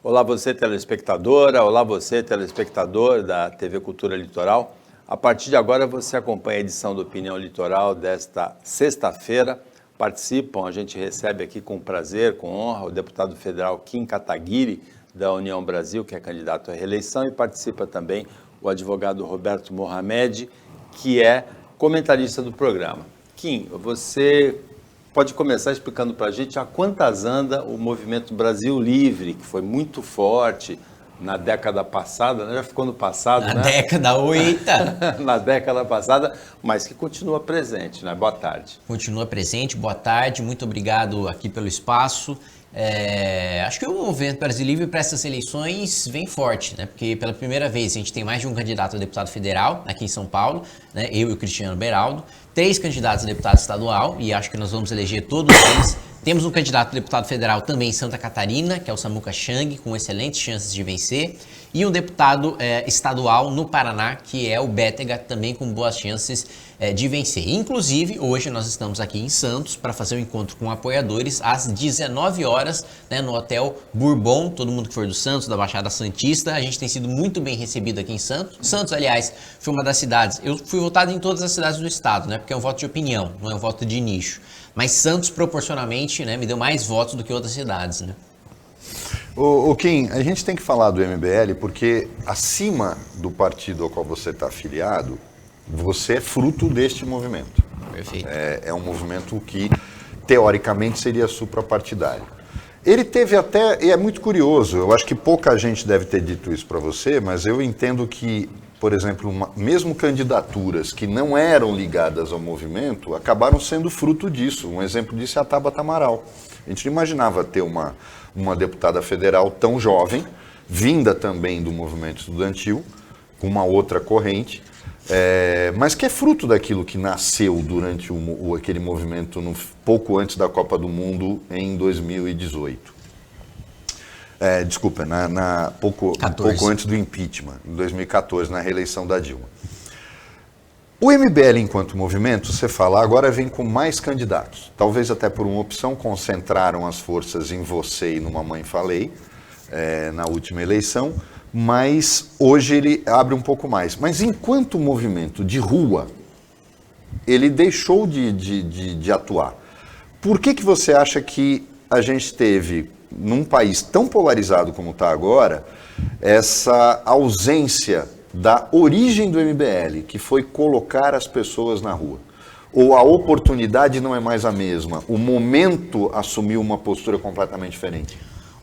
Olá você telespectadora, olá você telespectador da TV Cultura Litoral. A partir de agora você acompanha a edição do Opinião Litoral desta sexta-feira. Participam, a gente recebe aqui com prazer, com honra, o deputado federal Kim Kataguiri, da União Brasil, que é candidato à reeleição, e participa também o advogado Roberto Mohamed, que é comentarista do programa. Kim, você pode começar explicando para a gente há quantas anda o movimento Brasil Livre, que foi muito forte na década passada, né? Já ficou no passado, na década 8. Na década passada, mas que continua presente, né? Boa tarde. Continua presente, boa tarde, muito obrigado aqui pelo espaço. Acho que o movimento Brasil Livre para essas eleições vem forte, né? Porque pela primeira vez a gente tem mais de um candidato a deputado federal aqui em São Paulo, né? Eu e o Cristiano Beraldo, 3 candidatos a deputado estadual, e acho que nós vamos eleger todos eles. Temos um candidato a deputado federal também em Santa Catarina, que é o Samuca Chang, com excelentes chances de vencer, e um deputado estadual no Paraná, que é o Bétega, também com boas chances de vencer. Inclusive, hoje nós estamos aqui em Santos para fazer um encontro com apoiadores às 19 horas, né, no Hotel Bourbon. Todo mundo que for do Santos, da Baixada Santista, a gente tem sido muito bem recebido aqui em Santos. Santos, aliás, foi uma das cidades, eu fui votado em todas as cidades do estado, né, porque é um voto de opinião, não é um voto de nicho. Mas Santos, proporcionalmente, né, me deu mais votos do que outras cidades, né? O Kim, a gente tem que falar do MBL porque acima do partido ao qual você está afiliado, você é fruto deste movimento. Perfeito. É um movimento que, teoricamente, seria suprapartidário. Ele teve até, e é muito curioso, eu acho que pouca gente deve ter dito isso para você, mas eu entendo que, por exemplo, mesmo candidaturas que não eram ligadas ao movimento, acabaram sendo fruto disso. Um exemplo disso é a Tabata Amaral. A gente não imaginava ter uma deputada federal tão jovem, vinda também do movimento estudantil, com uma outra corrente, mas que é fruto daquilo que nasceu durante aquele movimento pouco antes da Copa do Mundo em 2018. Desculpa, pouco antes do impeachment, em 2014, na reeleição da Dilma. O MBL, enquanto movimento, você fala, agora vem com mais candidatos. Talvez até por uma opção, concentraram as forças em você e no Mamãe Falei, na última eleição, mas hoje ele abre um pouco mais. Mas enquanto movimento de rua, ele deixou de atuar. Por que você acha que a gente teve, num país tão polarizado como está agora, essa ausência da origem do MBL, que foi colocar as pessoas na rua? Ou a oportunidade não é mais a mesma? O momento assumiu uma postura completamente diferente?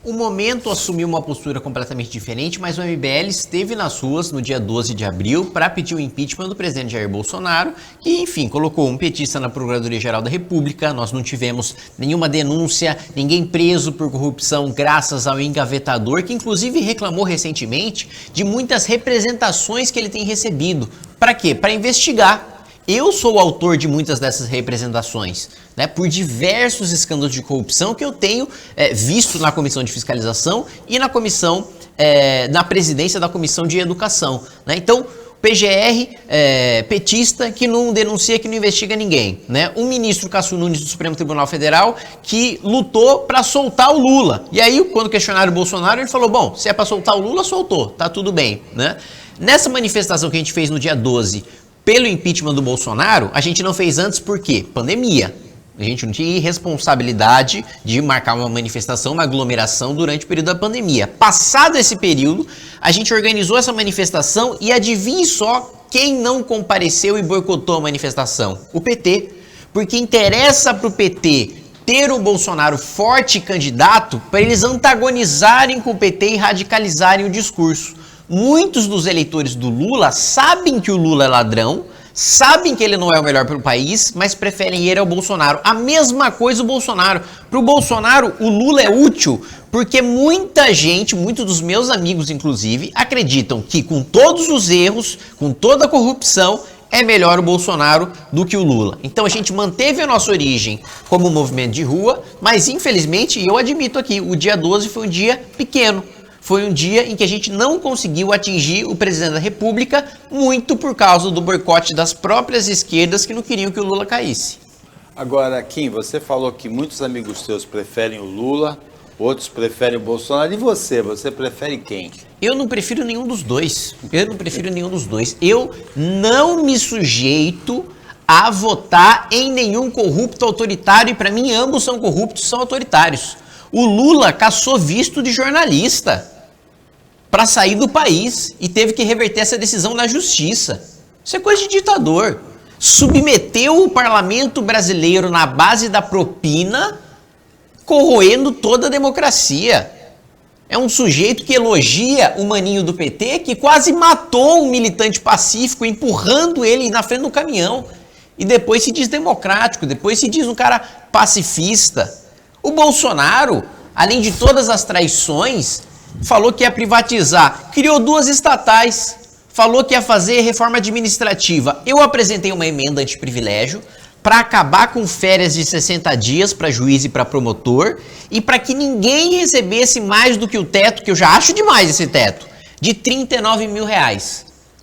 O momento assumiu uma postura completamente diferente, mas o MBL esteve nas ruas no dia 12 de abril para pedir o impeachment do presidente Jair Bolsonaro, que, enfim, colocou um petista na Procuradoria-Geral da República. Nós não tivemos nenhuma denúncia, ninguém preso por corrupção graças ao engavetador, que inclusive reclamou recentemente de muitas representações que ele tem recebido. Para quê? Para investigar. Eu sou o autor de muitas dessas representações, né, por diversos escândalos de corrupção que eu tenho visto na Comissão de Fiscalização e na comissão, na presidência da Comissão de Educação, né? Então, PGR, petista, que não denuncia, que não investiga ninguém, né? Um ministro Cássio Nunes do Supremo Tribunal Federal que lutou para soltar o Lula. E aí, quando questionaram o Bolsonaro, ele falou, bom, se é para soltar o Lula, soltou, tá tudo bem, né? Nessa manifestação que a gente fez no dia 12, pelo impeachment do Bolsonaro, a gente não fez antes por quê? Pandemia. A gente não tinha responsabilidade de marcar uma manifestação, uma aglomeração durante o período da pandemia. Passado esse período, a gente organizou essa manifestação e adivinhe só quem não compareceu e boicotou a manifestação? O PT. Porque interessa para o PT ter o Bolsonaro forte candidato para eles antagonizarem com o PT e radicalizarem o discurso. Muitos dos eleitores do Lula sabem que o Lula é ladrão, sabem que ele não é o melhor para o país, mas preferem ele ao Bolsonaro. A mesma coisa o Bolsonaro. Para o Bolsonaro, o Lula é útil porque muita gente, muitos dos meus amigos inclusive, acreditam que com todos os erros, com toda a corrupção, é melhor o Bolsonaro do que o Lula. Então a gente manteve a nossa origem como movimento de rua, mas infelizmente, eu admito aqui, o dia 12 foi um dia pequeno. Foi um dia em que a gente não conseguiu atingir o presidente da República, muito por causa do boicote das próprias esquerdas que não queriam que o Lula caísse. Agora, Kim, você falou que muitos amigos seus preferem o Lula Outros preferem o Bolsonaro. E você? Você prefere quem? Eu não prefiro nenhum dos dois. Eu não me sujeito a votar em nenhum corrupto autoritário. E para mim, ambos são corruptos, são autoritários. O Lula caçou visto de jornalista para sair do país e teve que reverter essa decisão na justiça. Isso é coisa de ditador. Submeteu o parlamento brasileiro na base da propina, corroendo toda a democracia. É um sujeito que elogia o maninho do PT, que quase matou um militante pacífico, empurrando ele na frente do caminhão. E depois se diz democrático, depois se diz um cara pacifista. O Bolsonaro, além de todas as traições, falou que ia privatizar, criou 2 estatais, falou que ia fazer reforma administrativa. Eu apresentei uma emenda antiprivilégio para acabar com férias de 60 dias para juiz e para promotor e para que ninguém recebesse mais do que o teto, que eu já acho demais esse teto, de R$39 mil.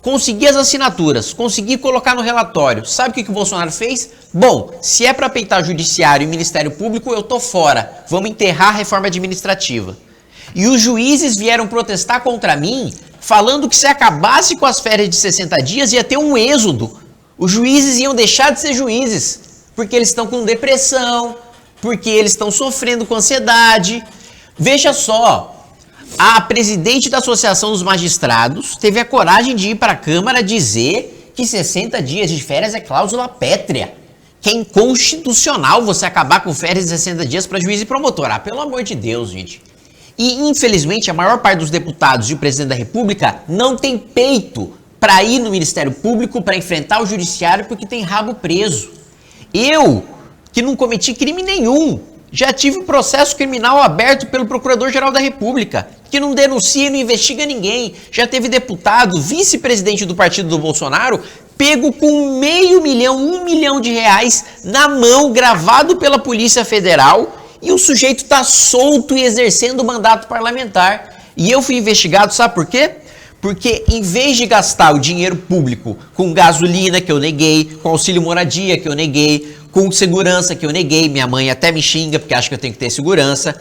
Consegui as assinaturas, consegui colocar no relatório. Sabe o que o Bolsonaro fez? Bom, se é para peitar Judiciário e Ministério Público, eu tô fora. Vamos enterrar a reforma administrativa. E os juízes vieram protestar contra mim, falando que se acabasse com as férias de 60 dias ia ter um êxodo. Os juízes iam deixar de ser juízes, porque eles estão com depressão, porque eles estão sofrendo com ansiedade. Veja só, a presidente da Associação dos Magistrados teve a coragem de ir para a Câmara dizer que 60 dias de férias é cláusula pétrea, que é inconstitucional você acabar com férias de 60 dias para juiz e promotor. Ah, pelo amor de Deus, gente. E, infelizmente, a maior parte dos deputados e o presidente da República não tem peito para ir no Ministério Público, para enfrentar o Judiciário, porque tem rabo preso. Eu, que não cometi crime nenhum, já tive processo criminal aberto pelo Procurador-Geral da República, que não denuncia e não investiga ninguém. Já teve deputado, vice-presidente do partido do Bolsonaro, pego com R$500 mil, R$1 milhão na mão, gravado pela Polícia Federal, e o sujeito está solto e exercendo o mandato parlamentar. E eu fui investigado, sabe por quê? Porque em vez de gastar o dinheiro público com gasolina, que eu neguei, com auxílio moradia, que eu neguei, com segurança, que eu neguei, minha mãe até me xinga porque acha que eu tenho que ter segurança,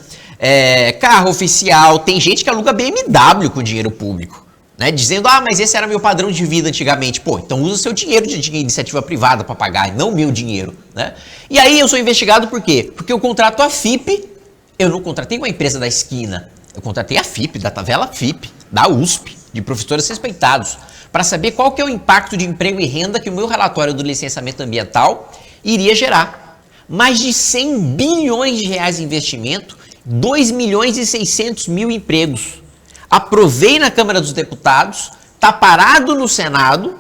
carro oficial, tem gente que aluga BMW com dinheiro público, né? Dizendo, mas esse era meu padrão de vida antigamente. Pô, então usa seu dinheiro de iniciativa privada para pagar, não meu dinheiro, né? E aí eu sou investigado por quê? Porque eu contrato a FIP, eu não contratei uma empresa da esquina, eu contratei a FIP, da tabela FIP, da USP, de professores respeitados, para saber qual que é o impacto de emprego e renda que o meu relatório do licenciamento ambiental iria gerar. Mais de 100 bilhões de reais em investimento, 2 milhões e 600 mil empregos. Aprovei na Câmara dos Deputados, tá parado no Senado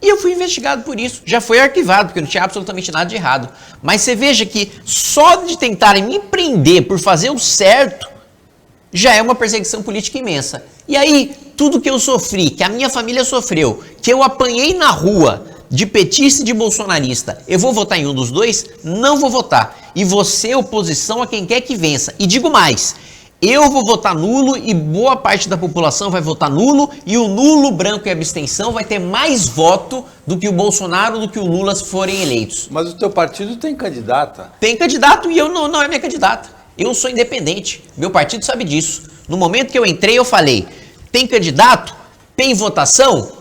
e eu fui investigado por isso. Já foi arquivado, porque não tinha absolutamente nada de errado. Mas você veja que só de tentarem me prender por fazer o certo, já é uma perseguição política imensa. E aí, tudo que eu sofri, que a minha família sofreu, que eu apanhei na rua de petista e de bolsonarista, eu vou votar em um dos dois? Não vou votar. E você, oposição, a quem quer que vença. E digo mais, eu vou votar nulo e boa parte da população vai votar nulo, e o nulo, branco e abstenção vai ter mais voto do que o Bolsonaro, do que o Lula se forem eleitos. Mas o teu partido tem candidata. Tem candidato e eu não é minha candidata. Eu sou independente, meu partido sabe disso. No momento que eu entrei, eu falei, tem candidato? Tem votação?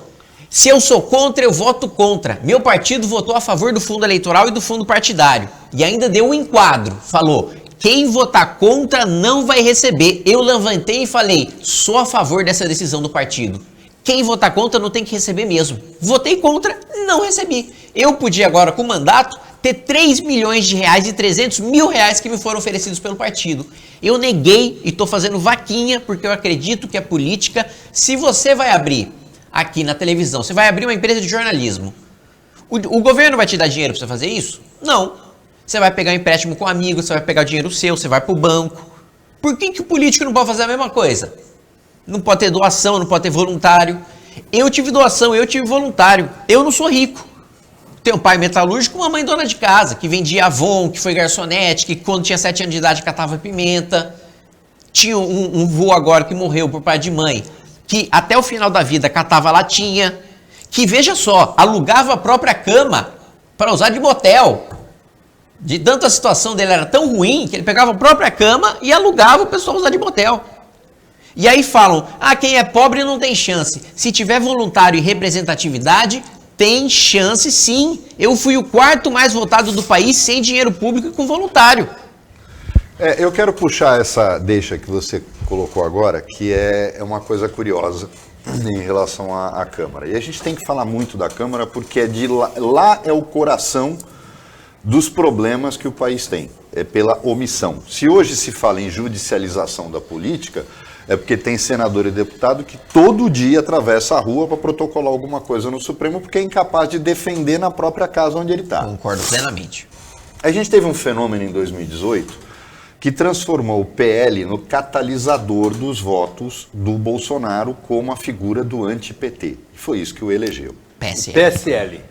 Se eu sou contra, eu voto contra. Meu partido votou a favor do fundo eleitoral e do fundo partidário. E ainda deu um enquadro, falou, quem votar contra não vai receber. Eu levantei e falei, sou a favor dessa decisão do partido. Quem votar contra não tem que receber mesmo. Votei contra, não recebi. Eu podia agora, com o mandato, ter 3 milhões de reais e 300 mil reais que me foram oferecidos pelo partido. Eu neguei e estou fazendo vaquinha porque eu acredito que a política, se você vai abrir aqui na televisão, você vai abrir uma empresa de jornalismo, o governo vai te dar dinheiro para você fazer isso? Não. Você vai pegar um empréstimo com amigos, você vai pegar o dinheiro seu, você vai para o banco. Por que o político não pode fazer a mesma coisa? Não pode ter doação, não pode ter voluntário. Eu tive doação, eu tive voluntário. Eu não sou rico. Tenho um pai metalúrgico, uma mãe dona de casa, que vendia Avon, que foi garçonete, que quando tinha 7 anos de idade catava pimenta. Tinha um vô agora que morreu por pai de mãe, que até o final da vida catava latinha, que, veja só, alugava a própria cama para usar de motel. De tanto a situação dele era tão ruim que ele pegava a própria cama e alugava o pessoal usar de motel. E aí falam, quem é pobre não tem chance. Se tiver voluntário e representatividade, tem chance sim. Eu fui o 4º mais votado do país sem dinheiro público e com voluntário. Eu quero puxar essa deixa que você colocou agora, que é uma coisa curiosa em relação à Câmara. E a gente tem que falar muito da Câmara porque lá é o coração dos problemas que o país tem. É pela omissão. Se hoje se fala em judicialização da política, é porque tem senador e deputado que todo dia atravessa a rua para protocolar alguma coisa no Supremo porque é incapaz de defender na própria casa onde ele está. Concordo plenamente. A gente teve um fenômeno em 2018 que transformou o PL no catalisador dos votos do Bolsonaro como a figura do anti-PT. Foi isso que o elegeu. PSL.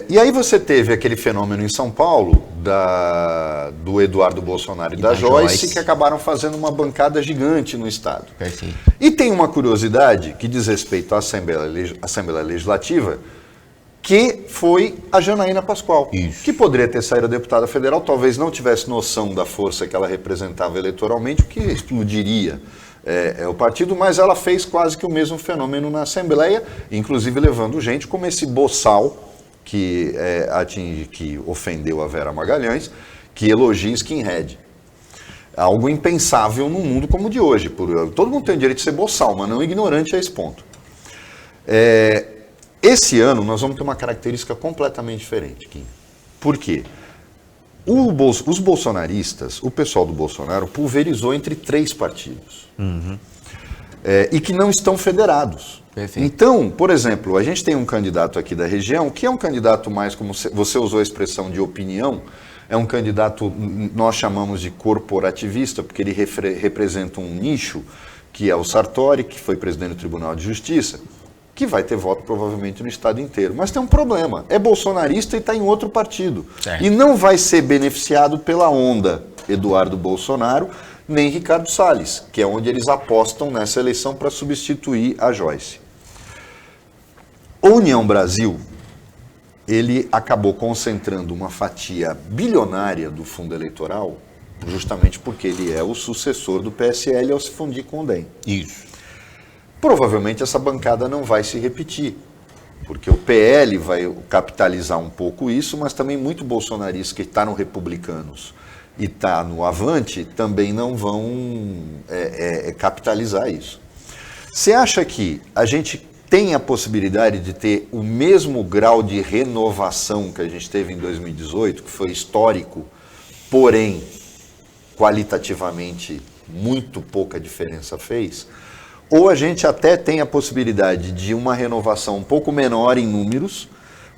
E aí você teve aquele fenômeno em São Paulo do Eduardo Bolsonaro e da Joyce, que acabaram fazendo uma bancada gigante no Estado. Perfeito. E tem uma curiosidade que diz respeito à Assembleia Legislativa, que foi a Janaína Pascoal, que poderia ter saído a deputada federal, talvez não tivesse noção da força que ela representava eleitoralmente, o que explodiria o partido, mas ela fez quase que o mesmo fenômeno na Assembleia, inclusive levando gente como esse boçal que ofendeu a Vera Magalhães, que elogia skinhead. Algo impensável num mundo como o de hoje. Todo mundo tem o direito de ser boçal, mas não ignorante a esse ponto. Esse ano nós vamos ter uma característica completamente diferente, Kim. Por quê? Os bolsonaristas, o pessoal do Bolsonaro, pulverizou entre 3 partidos. E que não estão federados. Perfeito. Então, por exemplo, a gente tem um candidato aqui da região, que é um candidato mais, como você usou a expressão de opinião, é um candidato, nós chamamos de corporativista, porque ele representa um nicho, que é o Sartori, que foi presidente do Tribunal de Justiça, que vai ter voto provavelmente no estado inteiro. Mas tem um problema, é bolsonarista e está em outro partido. Certo. E não vai ser beneficiado pela onda Eduardo Bolsonaro, nem Ricardo Salles, que é onde eles apostam nessa eleição para substituir a Joyce. O União Brasil, ele acabou concentrando uma fatia bilionária do fundo eleitoral, justamente porque ele é o sucessor do PSL ao se fundir com o DEM. Isso. Provavelmente essa bancada não vai se repetir, porque o PL vai capitalizar um pouco isso, mas também muito bolsonarista que está no Republicanos e está no Avante também não vão capitalizar isso. Você acha que a gente tem a possibilidade de ter o mesmo grau de renovação que a gente teve em 2018, que foi histórico, porém, qualitativamente, muito pouca diferença fez? Ou a gente até tem a possibilidade de uma renovação um pouco menor em números,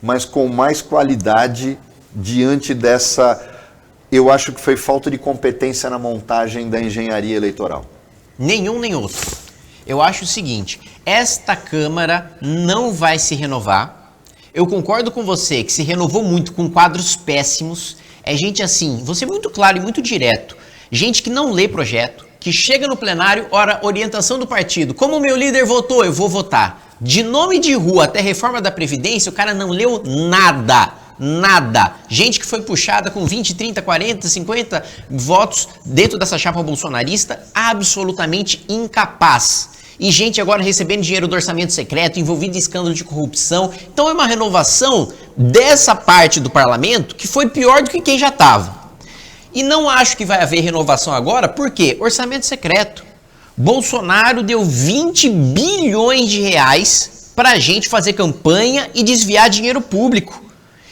mas com mais qualidade diante dessa, eu acho que foi falta de competência na montagem da engenharia eleitoral? Nenhum nem outro. Eu acho o seguinte, esta Câmara não vai se renovar. Eu concordo com você que se renovou muito com quadros péssimos. É gente assim, vou ser muito claro e muito direto. Gente que não lê projeto, que chega no plenário, ora, orientação do partido. Como o meu líder votou, eu vou votar. De nome de rua até reforma da Previdência, o cara não leu nada. Nada. Gente que foi puxada com 20, 30, 40, 50 votos dentro dessa chapa bolsonarista, absolutamente incapaz. E gente agora recebendo dinheiro do orçamento secreto, envolvido em escândalo de corrupção. Então é uma renovação dessa parte do parlamento que foi pior do que quem já estava. E não acho que vai haver renovação agora, porque orçamento secreto. Bolsonaro deu 20 bilhões de reais pra gente fazer campanha e desviar dinheiro público.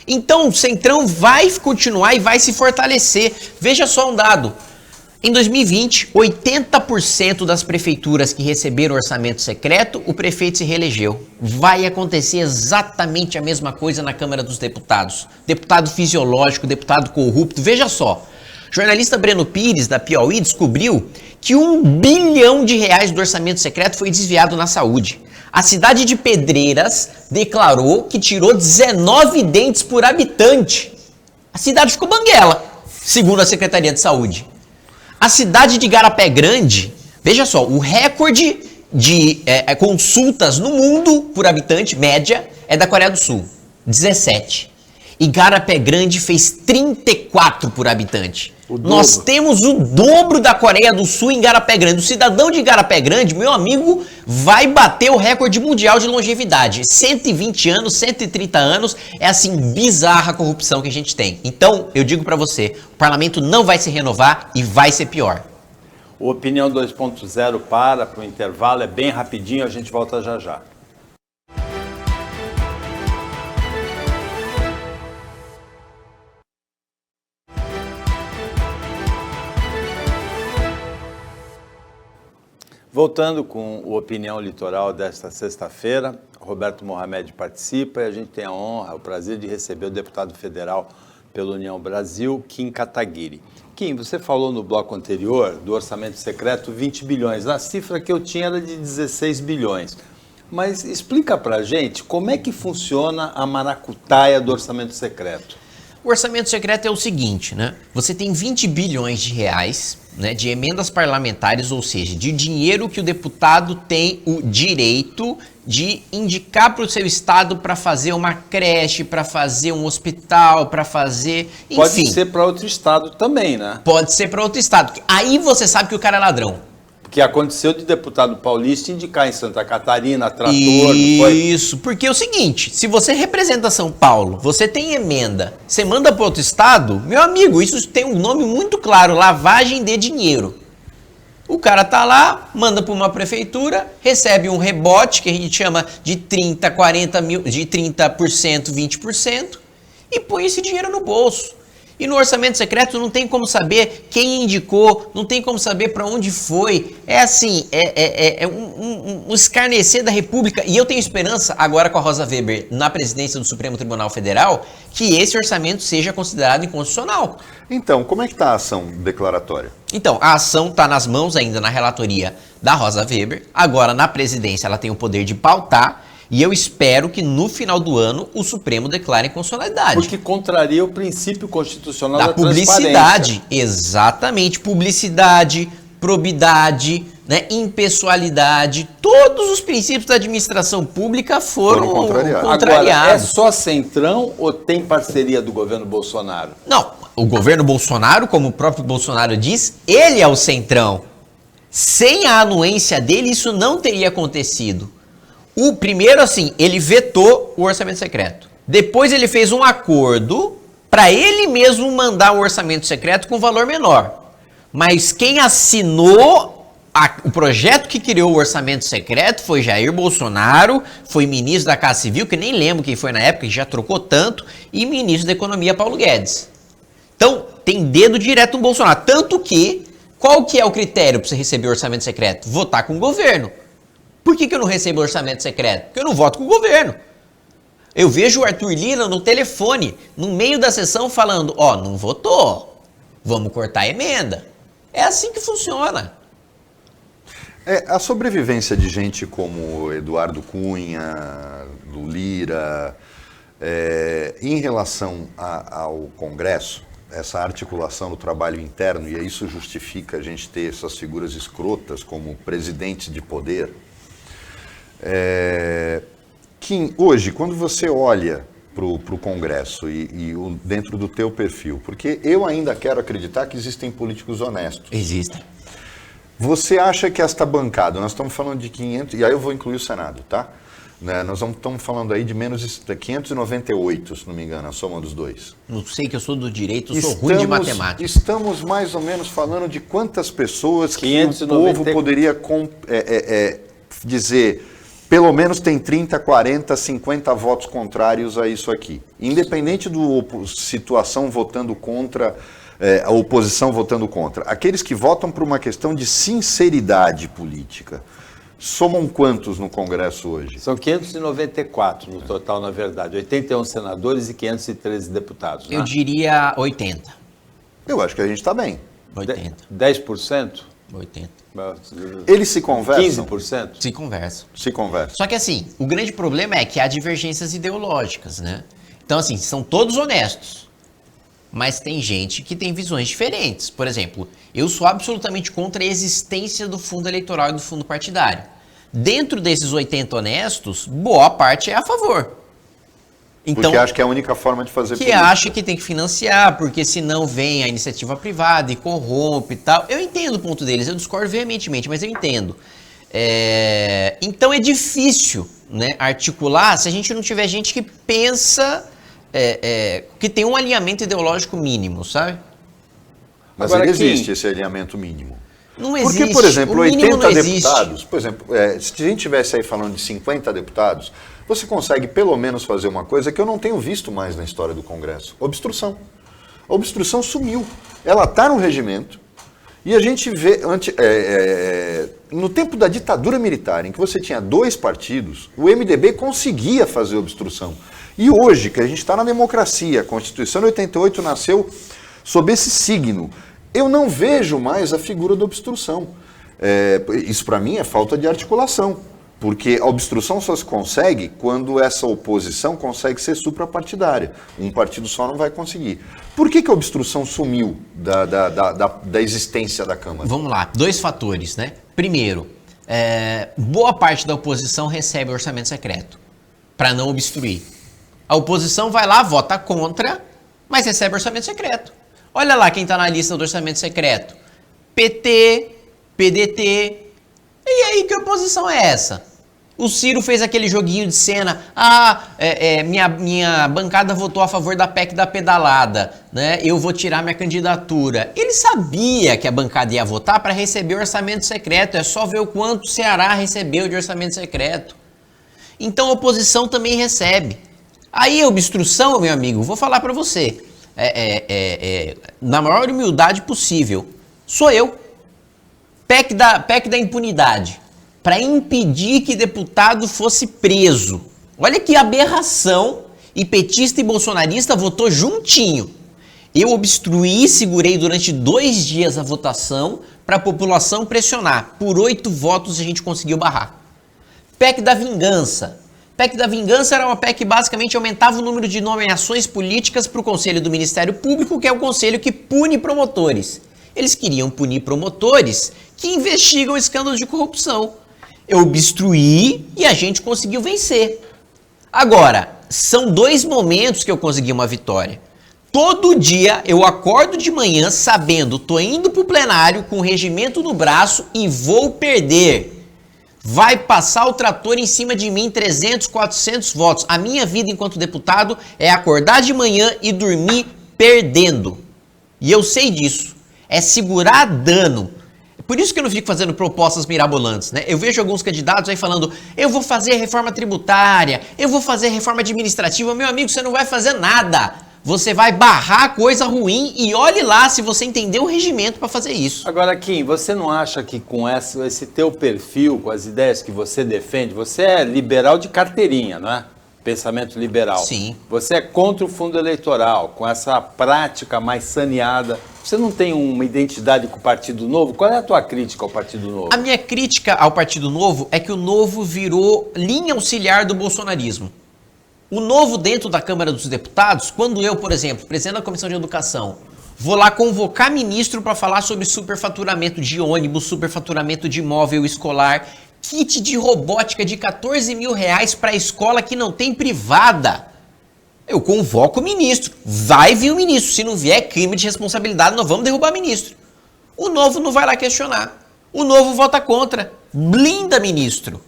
Então o Centrão vai continuar e vai se fortalecer. Veja só um dado. Em 2020, 80% das prefeituras que receberam orçamento secreto, o prefeito se reelegeu. Vai acontecer exatamente a mesma coisa na Câmara dos Deputados. Deputado fisiológico, deputado corrupto. Veja só, o jornalista Breno Pires, da Piauí, descobriu que 1 bilhão de reais do orçamento secreto foi desviado na saúde. A cidade de Pedreiras declarou que tirou 19 dentes por habitante. A cidade ficou banguela, segundo a Secretaria de Saúde. A cidade de Garapé Grande, veja só, o recorde de consultas no mundo por habitante, média, é da Coreia do Sul, 17. Igarapé Grande fez 34 por habitante. Nós temos o dobro da Coreia do Sul em Igarapé Grande. O cidadão de Igarapé Grande, meu amigo, vai bater o recorde mundial de longevidade. 120 anos, 130 anos, é assim, bizarra a corrupção que a gente tem. Então, eu digo pra você, o parlamento não vai se renovar e vai ser pior. O Opinião 2.0 para o intervalo, é bem rapidinho, a gente volta já já. Voltando com o Opinião Litoral desta sexta-feira, Roberto Mohamed participa e a gente tem a honra, o prazer de receber o deputado federal pela União Brasil, Kim Kataguiri. Kim, você falou no bloco anterior do orçamento secreto 20 bilhões. A cifra que eu tinha era de 16 bilhões. Mas explica pra gente como é que funciona a maracutaia do orçamento secreto. O orçamento secreto é o seguinte, né? Você tem 20 bilhões de reais, né, de emendas parlamentares, ou seja, de dinheiro que o deputado tem o direito de indicar para o seu estado para fazer uma creche, para fazer um hospital, para fazer... Enfim, pode ser para outro estado também, né? Pode ser para outro estado. Aí você sabe que o cara é ladrão. Que aconteceu de deputado paulista indicar em Santa Catarina, trator, não foi? Isso, porque é o seguinte, se você representa São Paulo, você tem emenda, você manda para outro estado, meu amigo, isso tem um nome muito claro, lavagem de dinheiro. O cara tá lá, manda para uma prefeitura, recebe um rebote, que a gente chama de 30, 40 mil, de 30%, 20%, e põe esse dinheiro no bolso. E no orçamento secreto não tem como saber quem indicou, não tem como saber para onde foi. É assim, um escarnecer da República. E eu tenho esperança, agora com a Rosa Weber na presidência do Supremo Tribunal Federal, que esse orçamento seja considerado inconstitucional. Então, como é que está a ação declaratória? Então, a ação está nas mãos ainda na relatoria da Rosa Weber. Agora, na presidência, ela tem o poder de pautar. E eu espero que no final do ano o Supremo declare inconstitucionalidade. Porque contraria o princípio constitucional da publicidade. Exatamente. Publicidade, probidade, né, impessoalidade. Todos os princípios da administração pública foram contrariados. Agora, é só Centrão ou tem parceria do governo Bolsonaro? Não. O governo Bolsonaro, como o próprio Bolsonaro diz, ele é o Centrão. Sem a anuência dele, isso não teria acontecido. O primeiro, assim, ele vetou o orçamento secreto. Depois ele fez um acordo para ele mesmo mandar o orçamento secreto com valor menor. Mas quem assinou o projeto que criou o orçamento secreto foi Jair Bolsonaro, foi ministro da Casa Civil, que nem lembro quem foi na época, que já trocou tanto, e ministro da Economia, Paulo Guedes. Então, tem dedo direto no Bolsonaro. Tanto que, qual que é o critério para você receber o orçamento secreto? Votar com o governo. Por que eu não recebo orçamento secreto? Porque eu não voto com o governo. Eu vejo o Arthur Lira no telefone, no meio da sessão, falando, ó, não votou, vamos cortar a emenda. É assim que funciona. A sobrevivência de gente como Eduardo Cunha, do Lira, em relação ao Congresso, essa articulação do trabalho interno, e isso justifica a gente ter essas figuras escrotas como presidentes de poder, que hoje, quando você olha para o Congresso dentro do teu perfil, porque eu ainda quero acreditar que existem políticos honestos. Existem. Você acha que esta bancada, nós estamos falando de 500, e aí eu vou incluir o Senado, tá? Nós estamos falando aí de menos de 598, se não me engano, a soma dos dois. Não sei que eu sou do direito, eu sou ruim de matemática. Estamos mais ou menos falando de quantas pessoas que o povo poderia dizer, pelo menos tem 30, 40, 50 votos contrários a isso aqui. Independente do situação votando contra, a oposição votando contra. Aqueles que votam por uma questão de sinceridade política. Somam quantos no Congresso hoje? São 594 no total, na verdade. 81 senadores e 513 deputados. Eu diria 80. Eu acho que a gente está bem. 80. 10%? 80. Eles se conversam? 15%? Se conversam. Se conversam. Só que assim, o grande problema é que há divergências ideológicas, né? Então assim, são todos honestos. Mas tem gente que tem visões diferentes. Por exemplo, eu sou absolutamente contra a existência do fundo eleitoral e do fundo partidário. Dentro desses 80 honestos, boa parte é a favor. Então, porque acha que é a única forma de fazer política. Que acha que tem que financiar, porque senão vem a iniciativa privada e corrompe e tal. Eu entendo o ponto deles, eu discordo veementemente, mas eu entendo. Então é difícil, né, articular se a gente não tiver gente que pensa, que tem um alinhamento ideológico mínimo, sabe? Mas agora, existe esse alinhamento mínimo. Não existe. Porque, por exemplo, 80 deputados, por exemplo, se a gente estivesse aí falando de 50 deputados, você consegue pelo menos fazer uma coisa que eu não tenho visto mais na história do Congresso: obstrução. A obstrução sumiu. Ela está no regimento. E a gente vê, no tempo da ditadura militar, em que você tinha 2 partidos, o MDB conseguia fazer obstrução. E hoje, que a gente está na democracia, a Constituição de 88 nasceu sob esse signo, eu não vejo mais a figura da obstrução. Isso para mim é falta de articulação, porque a obstrução só se consegue quando essa oposição consegue ser suprapartidária. Um partido só não vai conseguir. Por que a obstrução sumiu da existência da Câmara? Vamos lá, 2 fatores, né? Primeiro, boa parte da oposição recebe orçamento secreto, para não obstruir. A oposição vai lá, vota contra, mas recebe orçamento secreto. Olha lá quem está na lista do orçamento secreto. PT, PDT. E aí, que oposição é essa? O Ciro fez aquele joguinho de cena. Minha bancada votou a favor da PEC da pedalada, né? Eu vou tirar minha candidatura. Ele sabia que a bancada ia votar para receber orçamento secreto. É só ver o quanto o Ceará recebeu de orçamento secreto. Então a oposição também recebe. Aí a obstrução, meu amigo, vou falar para você. Na maior humildade possível, sou eu. PEC da impunidade, para impedir que deputado fosse preso. Olha que aberração, e petista e bolsonarista votou juntinho. Eu obstruí e segurei durante 2 dias a votação para a população pressionar. Por 8 votos a gente conseguiu barrar. PEC da vingança. PEC da vingança era uma PEC que basicamente aumentava o número de nomeações políticas para o Conselho do Ministério Público, que é o conselho que pune promotores. Eles queriam punir promotores que investigam escândalos de corrupção. Eu obstruí e a gente conseguiu vencer. Agora, são 2 momentos que eu consegui uma vitória. Todo dia eu acordo de manhã sabendo, tô indo pro plenário com o regimento no braço e vou perder. Vai passar o trator em cima de mim, 300, 400 votos. A minha vida enquanto deputado é acordar de manhã e dormir perdendo. E eu sei disso. É segurar dano. Por isso que eu não fico fazendo propostas mirabolantes, né? Eu vejo alguns candidatos aí falando, eu vou fazer reforma tributária, eu vou fazer reforma administrativa. Meu amigo, você não vai fazer nada. Você vai barrar coisa ruim e olhe lá se você entendeu o regimento para fazer isso. Agora, Kim, você não acha que com esse teu perfil, com as ideias que você defende, você é liberal de carteirinha, não é? Pensamento liberal. Sim. Você é contra o fundo eleitoral, com essa prática mais saneada. Você não tem uma identidade com o Partido Novo? Qual é a tua crítica ao Partido Novo? A minha crítica ao Partido Novo é que o Novo virou linha auxiliar do bolsonarismo. O Novo dentro da Câmara dos Deputados, quando eu, por exemplo, presidente da Comissão de Educação, vou lá convocar ministro para falar sobre superfaturamento de ônibus, superfaturamento de imóvel escolar, kit de robótica de 14 mil reais para a escola que não tem privada. Eu convoco o ministro. Vai vir o ministro. Se não vier, crime de responsabilidade, nós vamos derrubar o ministro. O Novo não vai lá questionar. O Novo vota contra. Blinda ministro.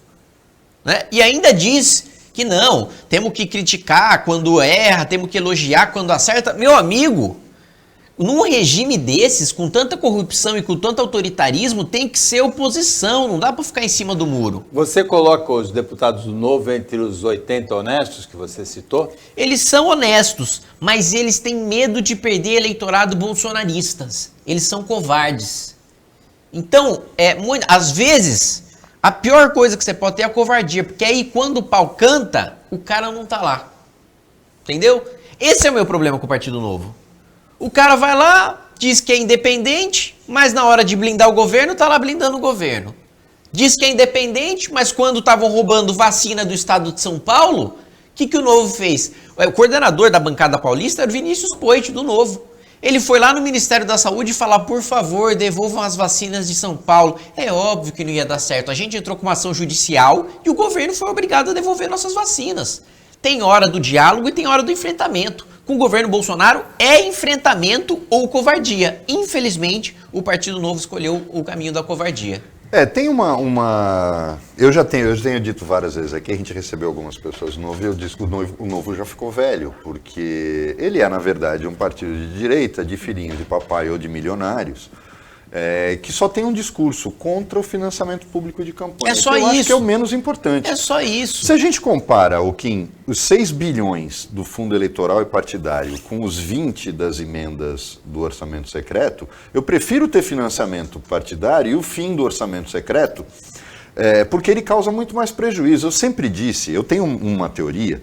Né? E ainda diz que não, temos que criticar quando erra, temos que elogiar quando acerta. Meu amigo, num regime desses, com tanta corrupção e com tanto autoritarismo, tem que ser oposição, não dá para ficar em cima do muro. Você coloca os deputados do Novo entre os 80 honestos que você citou? Eles são honestos, mas eles têm medo de perder eleitorado bolsonaristas. Eles são covardes. Então, às vezes, a pior coisa que você pode ter é a covardia, porque aí quando o pau canta, o cara não tá lá. Entendeu? Esse é o meu problema com o Partido Novo. O cara vai lá, diz que é independente, mas na hora de blindar o governo, tá lá blindando o governo. Diz que é independente, mas quando estavam roubando vacina do estado de São Paulo, o que o Novo fez? O coordenador da bancada paulista era o Vinícius Poit, do Novo. Ele foi lá no Ministério da Saúde falar, por favor, devolvam as vacinas de São Paulo. É óbvio que não ia dar certo. A gente entrou com uma ação judicial e o governo foi obrigado a devolver nossas vacinas. Tem hora do diálogo e tem hora do enfrentamento. Com o governo Bolsonaro é enfrentamento ou covardia. Infelizmente, o Partido Novo escolheu o caminho da covardia. Tem uma... Eu já tenho dito várias vezes aqui, a gente recebeu algumas pessoas novas e eu disse que o Novo já ficou velho, porque ele é, na verdade, um partido de direita, de filhinhos de papai ou de milionários, que só tem um discurso contra o financiamento público de campanha. É só eu isso. acho que é o menos importante. É só isso. Se a gente compara, Kim, os 6 bilhões do fundo eleitoral e partidário com os 20 das emendas do orçamento secreto, eu prefiro ter financiamento partidário e o fim do orçamento secreto, porque ele causa muito mais prejuízo. Eu sempre disse, eu tenho uma teoria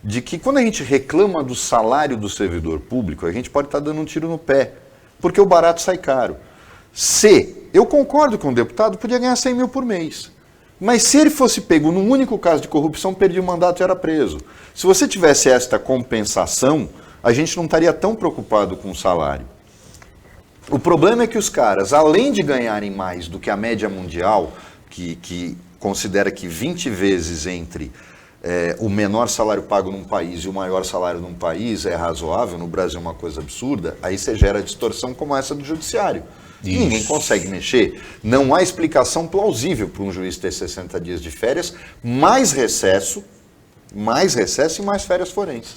de que quando a gente reclama do salário do servidor público, a gente pode estar dando um tiro no pé, porque o barato sai caro. Eu concordo com o deputado, podia ganhar 100 mil por mês. Mas se ele fosse pego num único caso de corrupção, perdia o mandato e era preso. Se você tivesse esta compensação, a gente não estaria tão preocupado com o salário. O problema é que os caras, além de ganharem mais do que a média mundial, que considera que 20 vezes entre o menor salário pago num país e o maior salário num país é razoável, no Brasil é uma coisa absurda, aí você gera distorção como essa do judiciário. Isso. Ninguém consegue mexer. Não há explicação plausível para um juiz ter 60 dias de férias, mais recesso e mais férias forenses.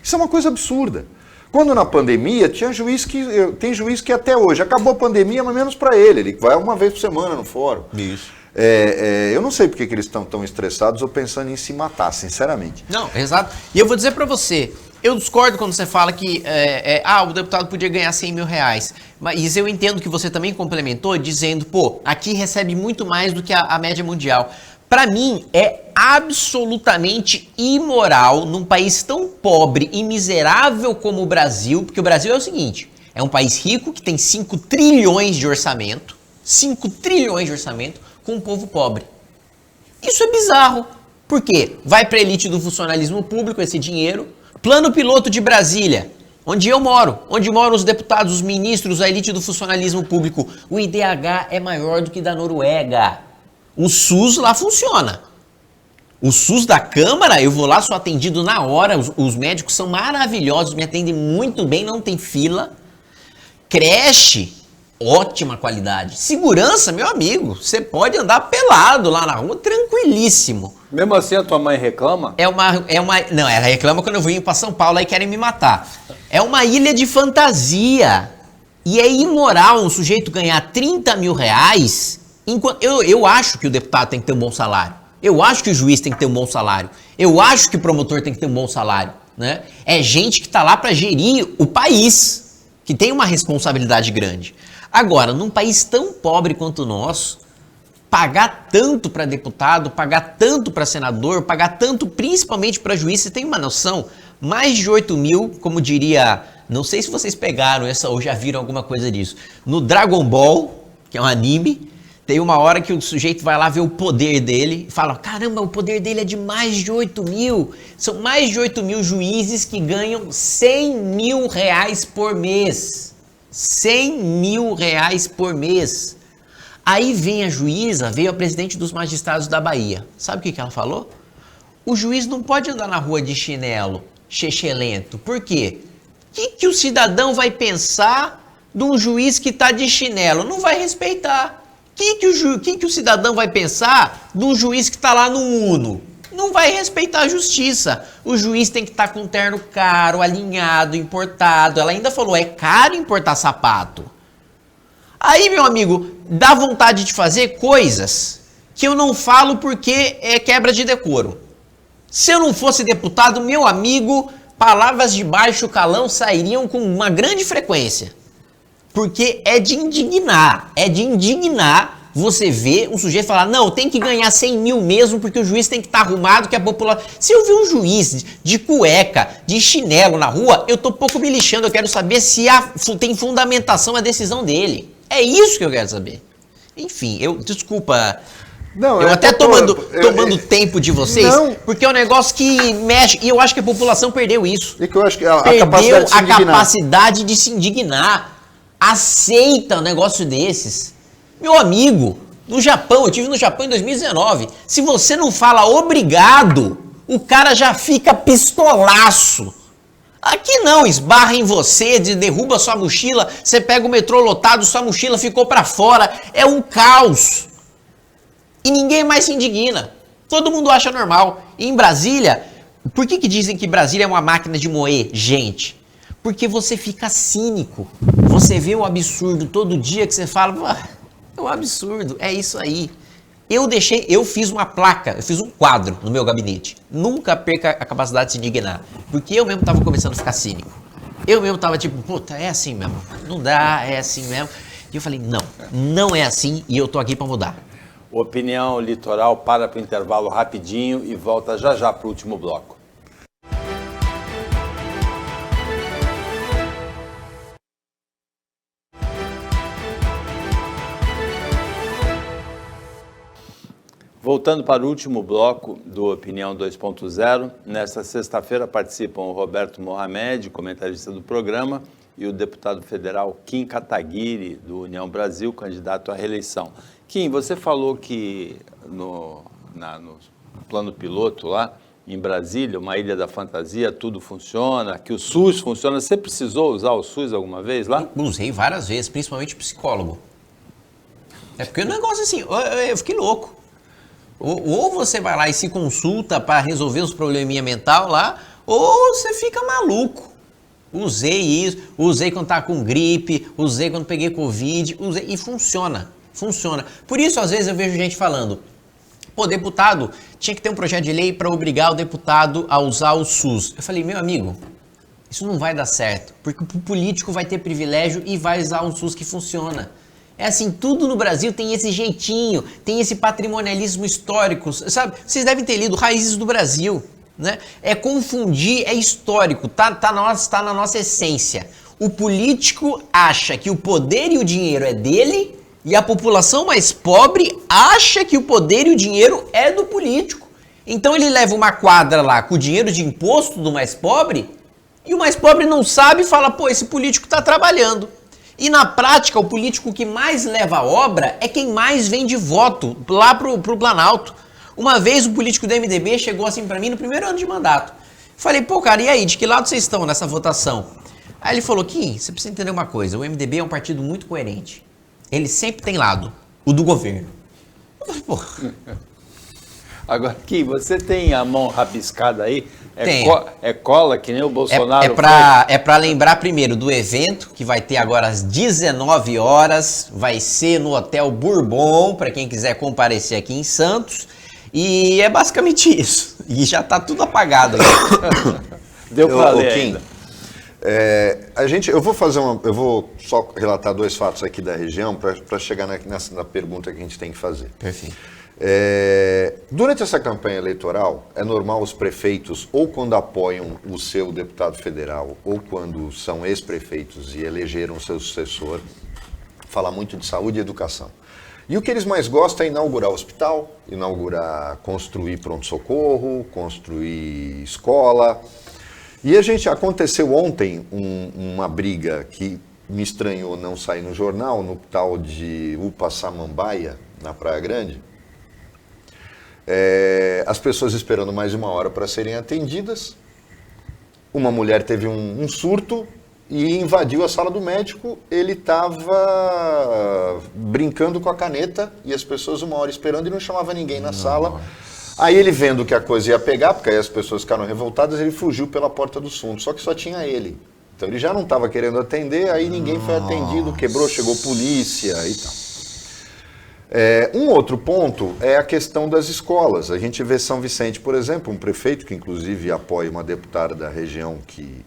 Isso é uma coisa absurda. Quando na pandemia, tem juiz que até hoje, acabou a pandemia, mas menos para ele vai uma vez por semana no fórum. Isso. Eu não sei porque que eles estão tão estressados ou pensando em se matar, sinceramente. Não, exato. E eu vou dizer para você, eu discordo quando você fala que o deputado podia ganhar 100 mil reais. Mas eu entendo que você também complementou dizendo, aqui recebe muito mais do que a média mundial. Para mim, é absolutamente imoral num país tão pobre e miserável como o Brasil, porque o Brasil é o seguinte, é um país rico que tem 5 trilhões de orçamento, 5 trilhões de orçamento, com um povo pobre. Isso é bizarro. Por quê? Vai para a elite do funcionalismo público esse dinheiro. Plano piloto de Brasília, onde eu moro, onde moram os deputados, os ministros, a elite do funcionalismo público. O IDH é maior do que da Noruega. O SUS lá funciona. O SUS da Câmara, eu vou lá, sou atendido na hora, os médicos são maravilhosos, me atendem muito bem, não tem fila. Creche, ótima qualidade. Segurança, meu amigo, você pode andar pelado lá na rua, tranquilíssimo. Mesmo assim a tua mãe reclama? Não, ela reclama quando eu vim para São Paulo e querem me matar. É uma ilha de fantasia. E é imoral um sujeito ganhar 30 mil reais. Eu acho que o deputado tem que ter um bom salário. Eu acho que o juiz tem que ter um bom salário. Eu acho que o promotor tem que ter um bom salário. Né? É gente que está lá para gerir o país, que tem uma responsabilidade grande. Agora, num país tão pobre quanto o nosso, pagar tanto para deputado, pagar tanto para senador, pagar tanto principalmente para juiz, você tem uma noção? Mais de 8 mil, como diria, não sei se vocês pegaram essa ou já viram alguma coisa disso, no Dragon Ball, que é um anime, tem uma hora que o sujeito vai lá ver o poder dele e fala, caramba, o poder dele é de mais de 8 mil. São mais de 8 mil juízes que ganham 100 mil reais por mês. 100 mil reais por mês. Aí vem a juíza, veio a presidente dos magistrados da Bahia. Sabe o que ela falou? O juiz não pode andar na rua de chinelo, xexelento. Por quê? O que o cidadão vai pensar de um juiz que está de chinelo? Não vai respeitar. O que o cidadão vai pensar de um juiz que está lá no Uno? Não vai respeitar a justiça. O juiz tem que estar com um terno caro, alinhado, importado. Ela ainda falou, é caro importar sapato. Aí, meu amigo, dá vontade de fazer coisas que eu não falo porque é quebra de decoro. Se eu não fosse deputado, meu amigo, palavras de baixo calão sairiam com uma grande frequência. Porque é de indignar você ver um sujeito falar, não, tem que ganhar 100 mil mesmo, porque o juiz tem que estar arrumado, que a população... Se eu ver um juiz de cueca, de chinelo na rua, eu tô pouco me lixando, eu quero saber se tem fundamentação a decisão dele. É isso que eu quero saber. Enfim, desculpa... Não, eu até tomando tempo de vocês, não, porque é um negócio que mexe, e eu acho que a população perdeu isso. E que eu acho que perdeu a capacidade de se indignar. Aceita um negócio desses. Meu amigo, no Japão, eu estive no Japão em 2019. Se você não fala obrigado, o cara já fica pistolaço. Aqui não, esbarra em você, derruba sua mochila, você pega o metrô lotado, sua mochila ficou para fora, é um caos. E ninguém mais se indigna. Todo mundo acha normal. E em Brasília, por que dizem que Brasília é uma máquina de moer gente? Porque você fica cínico. Você vê o absurdo todo dia que você fala, é um absurdo, é isso aí. Eu fiz uma placa, eu fiz um quadro no meu gabinete. Nunca perca a capacidade de se indignar. Porque eu mesmo estava começando a ficar cínico. Eu mesmo estava tipo, puta, é assim mesmo. Não dá, é assim mesmo. E eu falei, não é assim e eu tô aqui para mudar. Opinião Litoral para o intervalo rapidinho e volta já para o último bloco. Voltando para o último bloco do Opinião 2.0, nesta sexta-feira participam o Roberto Mohamed, comentarista do programa, e o deputado federal Kim Kataguiri, do União Brasil, candidato à reeleição. Kim, você falou que no plano piloto lá, em Brasília, uma ilha da fantasia, tudo funciona, que o SUS funciona. Você precisou usar o SUS alguma vez lá? Usei várias vezes, principalmente psicólogo. É porque o negócio assim, eu fiquei louco. Ou você vai lá e se consulta para resolver os probleminha mental lá, ou você fica maluco. Usei isso, usei quando estava com gripe, usei quando peguei Covid, usei e funciona. Por isso, às vezes, eu vejo gente falando, deputado, tinha que ter um projeto de lei para obrigar o deputado a usar o SUS. Eu falei, meu amigo, isso não vai dar certo, porque o político vai ter privilégio e vai usar um SUS que funciona. É assim, tudo no Brasil tem esse jeitinho, tem esse patrimonialismo histórico, sabe? Vocês devem ter lido Raízes do Brasil, né? É confundir, é histórico, tá na nossa essência. O político acha que o poder e o dinheiro é dele e a população mais pobre acha que o poder e o dinheiro é do político. Então ele leva uma quadra lá com o dinheiro de imposto do mais pobre e o mais pobre não sabe e fala, esse político tá trabalhando. E na prática, o político que mais leva a obra é quem mais vende voto lá pro Planalto. Uma vez o político do MDB chegou assim pra mim no primeiro ano de mandato. Falei, cara, e aí, de que lado vocês estão nessa votação? Aí ele falou, Kim, você precisa entender uma coisa, o MDB é um partido muito coerente. Ele sempre tem lado, o do governo. Eu falei, Agora, Kim, você tem a mão rabiscada aí? É cola, que nem o Bolsonaro É pra lembrar primeiro do evento, que vai ter agora às 19 horas, vai ser no Hotel Bourbon, para quem quiser comparecer aqui em Santos, e é basicamente isso. E já tá tudo apagado. Deu pra ler ainda. Eu vou só relatar 2 fatos aqui da região para chegar na pergunta que a gente tem que fazer. Perfeito. Durante essa campanha eleitoral, é normal os prefeitos, ou quando apoiam o seu deputado federal, ou quando são ex-prefeitos e elegeram seu sucessor, falar muito de saúde e educação. E o que eles mais gostam é inaugurar hospital, construir pronto-socorro, construir escola. E aconteceu ontem uma briga que me estranhou não sair no jornal, no tal de Upa-Samambaia, na Praia Grande. As pessoas esperando mais de 1 hora para serem atendidas. Uma mulher teve um surto e invadiu a sala do médico. Ele estava brincando com a caneta e as pessoas 1 hora esperando e não chamava ninguém na sala. Aí ele, vendo que a coisa ia pegar, porque aí as pessoas ficaram revoltadas, ele fugiu pela porta dos fundos, só que só tinha ele. Então ele já não estava querendo atender, aí ninguém foi atendido, quebrou, chegou polícia e tal. Um outro ponto é a questão das escolas. A gente vê São Vicente, por exemplo, um prefeito que inclusive apoia uma deputada da região que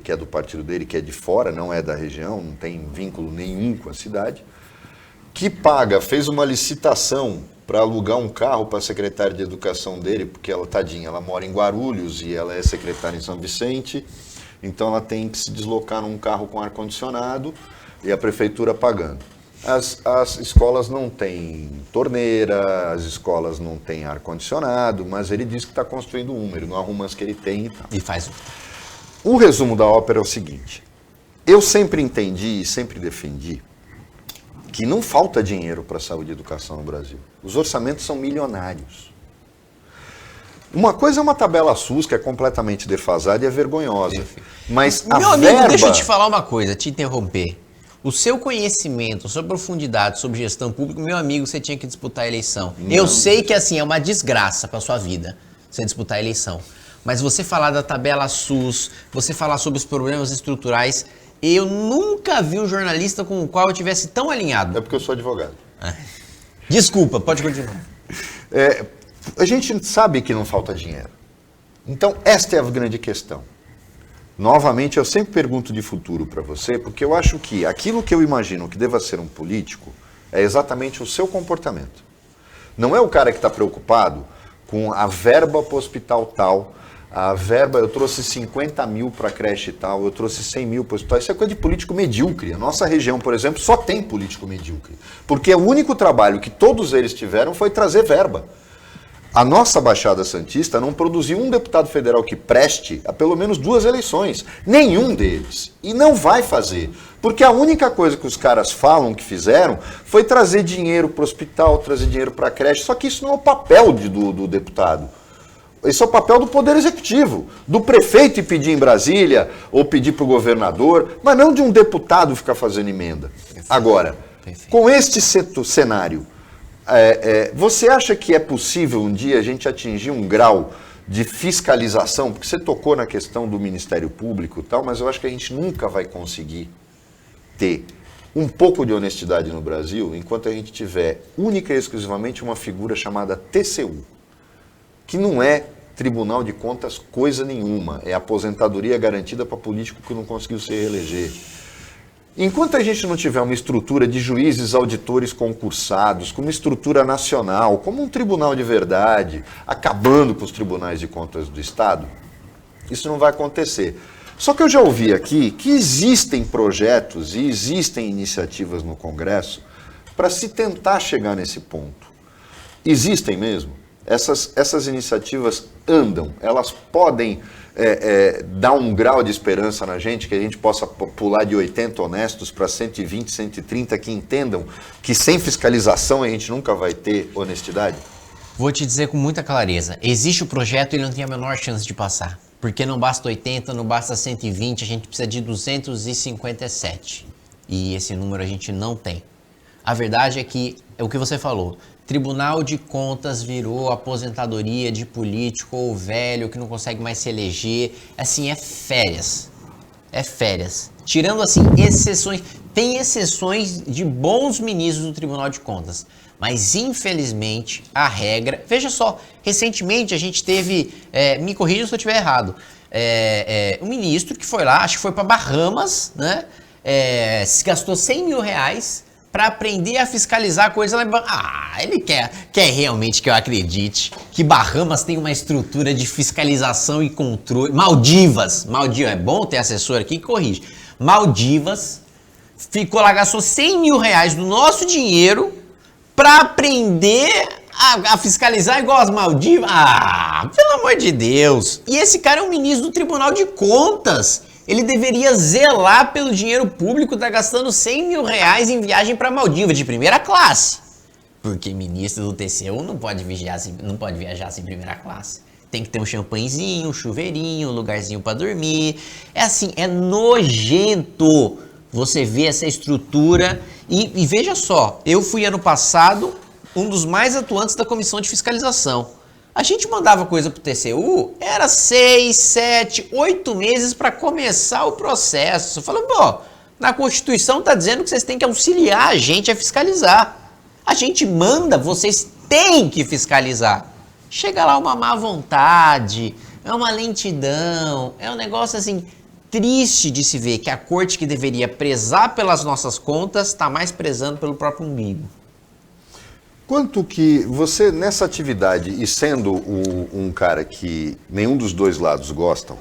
é do partido dele, que é de fora, não é da região, não tem vínculo nenhum com a cidade, que fez uma licitação para alugar um carro para a secretária de educação dele, porque ela, tadinha, ela mora em Guarulhos e ela é secretária em São Vicente, então ela tem que se deslocar num carro com ar-condicionado e a prefeitura pagando. As escolas não têm torneira, as escolas não têm ar-condicionado, mas ele diz que está construindo ele não arruma as que ele tem e tal. E faz. O resumo da ópera é o seguinte, eu sempre entendi e sempre defendi que não falta dinheiro para saúde e educação no Brasil. Os orçamentos são milionários. Uma coisa é uma tabela SUS que é completamente defasada e é vergonhosa. Mas a Meu amigo, verba... deixa eu te falar uma coisa, te interromper. O seu conhecimento, a sua profundidade sobre gestão pública, meu amigo, você tinha que disputar a eleição. Não. Eu sei que assim é uma desgraça para sua vida, você disputar a eleição. Mas você falar da tabela SUS, você falar sobre os problemas estruturais, eu nunca vi um jornalista com o qual eu tivesse tão alinhado. É porque eu sou advogado. Desculpa, pode continuar. A gente sabe que não falta dinheiro. Então, esta é a grande questão. Novamente, eu sempre pergunto de futuro para você, porque eu acho que aquilo que eu imagino que deva ser um político é exatamente o seu comportamento. Não é o cara que está preocupado com a verba para o hospital tal, a verba, eu trouxe 50 mil para a creche tal, eu trouxe 100 mil para o hospital. Isso é coisa de político medíocre. A nossa região, por exemplo, só tem político medíocre. Porque o único trabalho que todos eles tiveram foi trazer verba. A nossa Baixada Santista não produziu um deputado federal que preste há pelo menos 2 eleições. Nenhum deles. E não vai fazer. Porque a única coisa que os caras falam que fizeram foi trazer dinheiro para o hospital, trazer dinheiro para a creche. Só que isso não é o papel do deputado. Esse é o papel do Poder Executivo. Do prefeito ir pedir em Brasília ou pedir para o governador, mas não de um deputado ficar fazendo emenda. Agora, com este cenário, você acha que é possível um dia a gente atingir um grau de fiscalização? Porque você tocou na questão do Ministério Público e tal, mas eu acho que a gente nunca vai conseguir ter um pouco de honestidade no Brasil enquanto a gente tiver única e exclusivamente uma figura chamada TCU, que não é Tribunal de Contas coisa nenhuma, é aposentadoria garantida para político que não conseguiu se reeleger. Enquanto a gente não tiver uma estrutura de juízes auditores concursados, com uma estrutura nacional, como um tribunal de verdade, acabando com os tribunais de contas do Estado, isso não vai acontecer. Só que eu já ouvi aqui que existem projetos e existem iniciativas no Congresso para se tentar chegar nesse ponto. Existem mesmo? Essas iniciativas andam, elas podem dar um grau de esperança na gente, que a gente possa pular de 80 honestos para 120, 130, que entendam que sem fiscalização a gente nunca vai ter honestidade? Vou te dizer com muita clareza, existe o projeto e ele não tem a menor chance de passar. Porque não basta 80, não basta 120, a gente precisa de 257. E esse número a gente não tem. A verdade é que, é o que você falou, Tribunal de Contas virou aposentadoria de político ou velho que não consegue mais se eleger. Assim, é férias. É férias. Tirando, assim, exceções. Tem exceções de bons ministros do Tribunal de Contas. Mas, infelizmente, a regra... Veja só, recentemente a gente teve... me corrija se eu estiver errado. Um ministro que foi lá, acho que foi para Bahamas, né? Se gastou 100 mil reais... para aprender a fiscalizar coisa lá. Ele quer realmente que eu acredite que Bahamas tem uma estrutura de fiscalização e controle. Maldivas, é bom ter assessor aqui que corrige. Maldivas ficou lá, gastou 100 mil reais do nosso dinheiro para aprender a fiscalizar igual as Maldivas. Pelo amor de Deus. E esse cara é um ministro do Tribunal de Contas. Ele deveria zelar pelo dinheiro público, tá gastando 100 mil reais em viagem para Maldivas de primeira classe. Porque ministro do TCU não pode viajar sem primeira classe. Tem que ter um champanhezinho, um chuveirinho, um lugarzinho para dormir. É assim, é nojento você ver essa estrutura. E veja só, eu fui ano passado um dos mais atuantes da comissão de fiscalização. A gente mandava coisa pro TCU, era 6, 7, 8 meses para começar o processo. Falando, pô, na Constituição tá dizendo que vocês têm que auxiliar a gente a fiscalizar. A gente manda, vocês têm que fiscalizar. Chega lá uma má vontade, é uma lentidão, é um negócio assim triste de se ver que a corte que deveria prezar pelas nossas contas está mais prezando pelo próprio umbigo. Quanto que você, nessa atividade, e sendo um cara que nenhum dos dois lados gostam,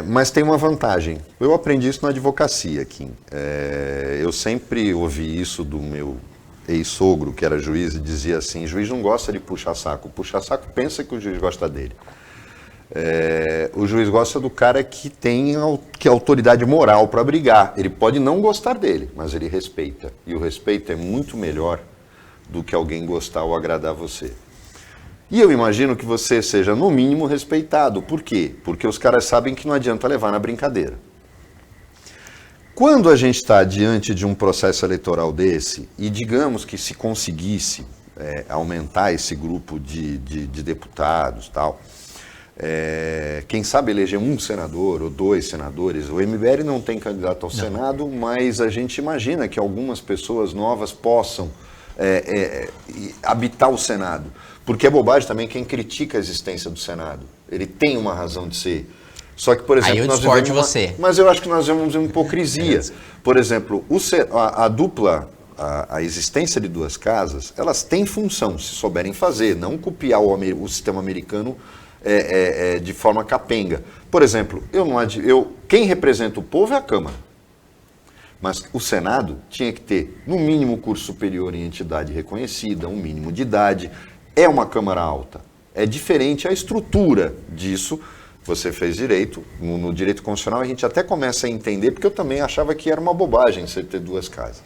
mas tem uma vantagem. Eu aprendi isso na advocacia, Kim. Eu sempre ouvi isso do meu ex-sogro, que era juiz, e dizia assim, juiz não gosta de puxar saco. Puxar saco pensa que o juiz gosta dele. O juiz gosta do cara que tem autoridade moral para brigar. Ele pode não gostar dele, mas ele respeita. E o respeito é muito melhor do que alguém gostar ou agradar você. E eu imagino que você seja, no mínimo, respeitado. Por quê? Porque os caras sabem que não adianta levar na brincadeira. Quando a gente está diante de um processo eleitoral desse, e digamos que se conseguisse aumentar esse grupo de deputados, tal, quem sabe eleger um senador ou 2 senadores, o MBL não tem candidato ao Senado, mas a gente imagina que algumas pessoas novas possam habitar o Senado. Porque é bobagem também quem critica a existência do Senado. Ele tem uma razão de ser. Só que, por exemplo, aí eu discordo de você. Mas eu acho que nós vemos uma hipocrisia. Por exemplo, a dupla, a existência de 2 casas, elas têm função, se souberem fazer, não copiar o sistema americano de forma capenga. Por exemplo, quem representa o povo é a Câmara. Mas o Senado tinha que ter, no mínimo, curso superior em entidade reconhecida, um mínimo de idade. É uma Câmara alta. É diferente a estrutura disso. Você fez direito. No direito constitucional a gente até começa a entender, porque eu também achava que era uma bobagem você ter 2 casas.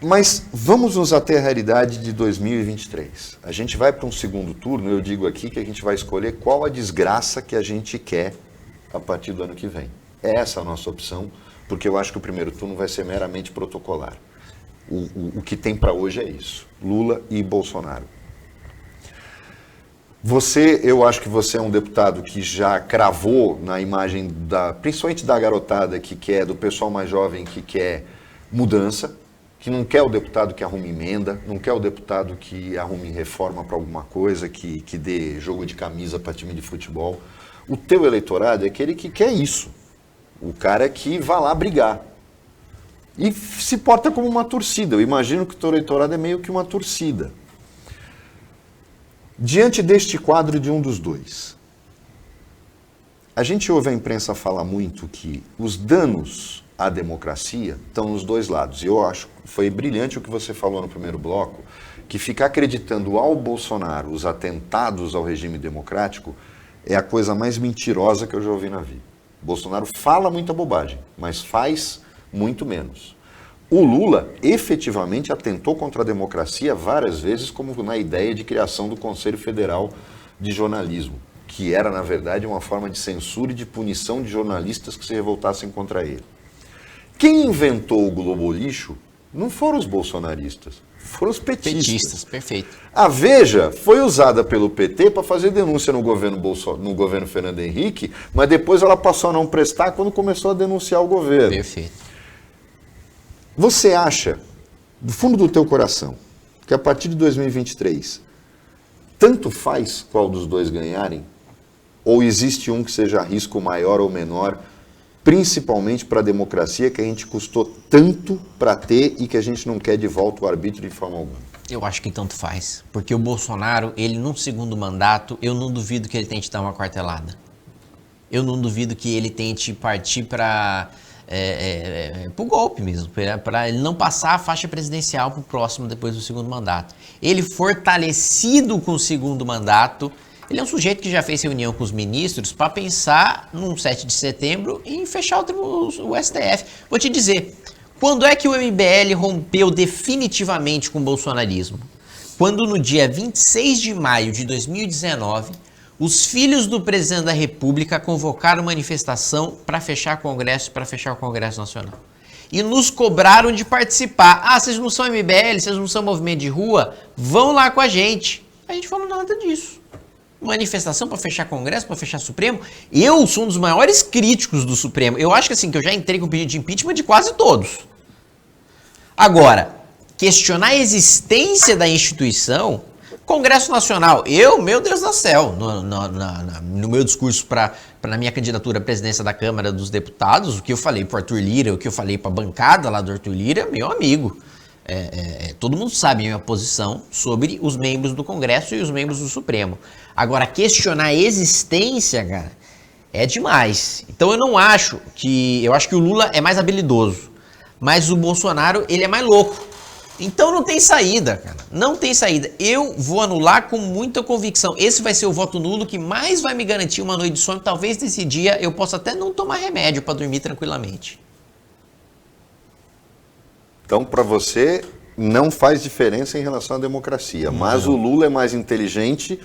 Mas vamos nos ater à realidade de 2023. A gente vai para um segundo turno, eu digo aqui que a gente vai escolher qual a desgraça que a gente quer a partir do ano que vem. Essa é a nossa opção, porque eu acho que o primeiro turno vai ser meramente protocolar. O que tem para hoje é isso, Lula e Bolsonaro. Eu acho que você é um deputado que já cravou na imagem, principalmente da garotada que quer, do pessoal mais jovem que quer mudança, que não quer o deputado que arrume emenda, não quer o deputado que arrume reforma para alguma coisa, que dê jogo de camisa para time de futebol. O teu eleitorado é aquele que quer isso, o cara que vai lá brigar. E se porta como uma torcida. Eu imagino que o teu eleitorado é meio que uma torcida. Diante deste quadro de um dos dois, a gente ouve a imprensa falar muito que os danos à democracia estão nos 2 lados. E eu acho que foi brilhante o que você falou no primeiro bloco, que ficar acreditando ao Bolsonaro os atentados ao regime democrático é a coisa mais mentirosa que eu já ouvi na vida. Bolsonaro fala muita bobagem, mas faz muito menos. O Lula efetivamente atentou contra a democracia várias vezes, como na ideia de criação do Conselho Federal de Jornalismo, que era, na verdade, uma forma de censura e de punição de jornalistas que se revoltassem contra ele. Quem inventou o Globolixo não foram os bolsonaristas, foram os petistas. Petistas, perfeito. A Veja foi usada pelo PT para fazer denúncia no governo Fernando Henrique, mas depois ela passou a não prestar quando começou a denunciar o governo. Perfeito. Você acha, do fundo do teu coração, que a partir de 2023, tanto faz qual dos dois ganharem? Ou existe um que seja risco maior ou menor, principalmente para a democracia que a gente custou tanto para ter e que a gente não quer de volta o arbítrio de forma alguma? Eu acho que tanto faz, porque o Bolsonaro, ele num segundo mandato, eu não duvido que ele tente dar uma quartelada. Eu não duvido que ele tente partir para o golpe mesmo, para ele não passar a faixa presidencial para o próximo depois do segundo mandato. Ele fortalecido com o segundo mandato, ele é um sujeito que já fez reunião com os ministros para pensar num 7 de setembro em fechar o STF. Vou te dizer, quando é que o MBL rompeu definitivamente com o bolsonarismo? Quando no dia 26 de maio de 2019, os filhos do presidente da República convocaram manifestação para fechar o Congresso, para fechar o Congresso Nacional. E nos cobraram de participar. Ah, vocês não são MBL, vocês não são movimento de rua? Vão lá com a gente. A gente falou nada disso. Manifestação para fechar Congresso, para fechar Supremo. Eu sou um dos maiores críticos do Supremo. Eu acho que assim, que eu já entrei com pedido de impeachment de quase todos. Agora, questionar a existência da instituição, Congresso Nacional, meu Deus do céu, no meu discurso na minha candidatura à presidência da Câmara dos Deputados, o que eu falei para o Arthur Lira, o que eu falei para a bancada lá do Arthur Lira, meu amigo. Todo mundo sabe a minha posição sobre os membros do Congresso e os membros do Supremo. Agora, questionar a existência, cara, é demais. Então eu acho que o Lula é mais habilidoso, mas o Bolsonaro, ele é mais louco. Então não tem saída, cara. Não tem saída. Eu vou anular com muita convicção. Esse vai ser o voto nulo que mais vai me garantir uma noite de sono. Talvez nesse dia eu possa até não tomar remédio para dormir tranquilamente. Então, para você, não faz diferença em relação à democracia. Mas o Lula é mais inteligente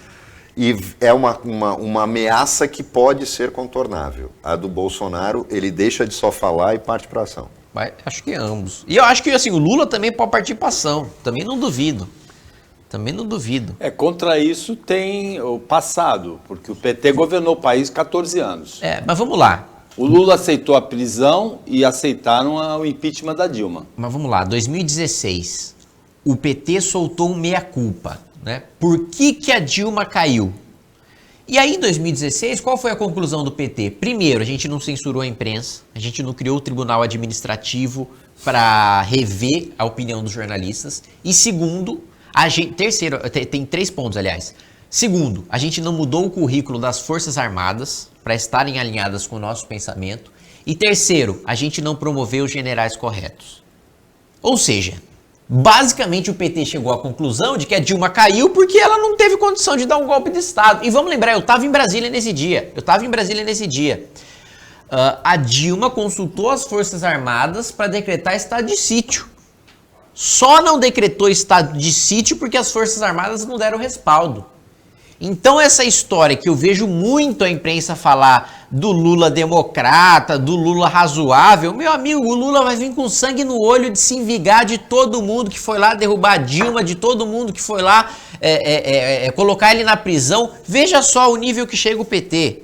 e é uma ameaça que pode ser contornável. A do Bolsonaro, ele deixa de só falar e parte para ação. Mas acho que ambos. E eu acho que assim, o Lula também pode partir para ação. Também não duvido. Contra isso tem o passado, porque o PT governou o país 14 anos. Mas vamos lá. O Lula aceitou a prisão e aceitaram o impeachment da Dilma. Mas vamos lá, 2016, o PT soltou um meia-culpa, né? Por que a Dilma caiu? E aí, em 2016, qual foi a conclusão do PT? Primeiro, a gente não censurou a imprensa, a gente não criou o tribunal administrativo para rever a opinião dos jornalistas. E segundo, terceiro, tem 3 pontos, aliás. Segundo, a gente não mudou o currículo das Forças Armadas para estarem alinhadas com o nosso pensamento. E terceiro, a gente não promoveu os generais corretos. Ou seja, basicamente o PT chegou à conclusão de que a Dilma caiu porque ela não teve condição de dar um golpe de Estado. E vamos lembrar, eu estava em Brasília nesse dia. A Dilma consultou as Forças Armadas para decretar estado de sítio. Só não decretou estado de sítio porque as Forças Armadas não deram respaldo. Então essa história que eu vejo muito a imprensa falar do Lula democrata, do Lula razoável, meu amigo, o Lula vai vir com sangue no olho de se vingar de todo mundo que foi lá derrubar a Dilma, de todo mundo que foi lá colocar ele na prisão. Veja só o nível que chega o PT.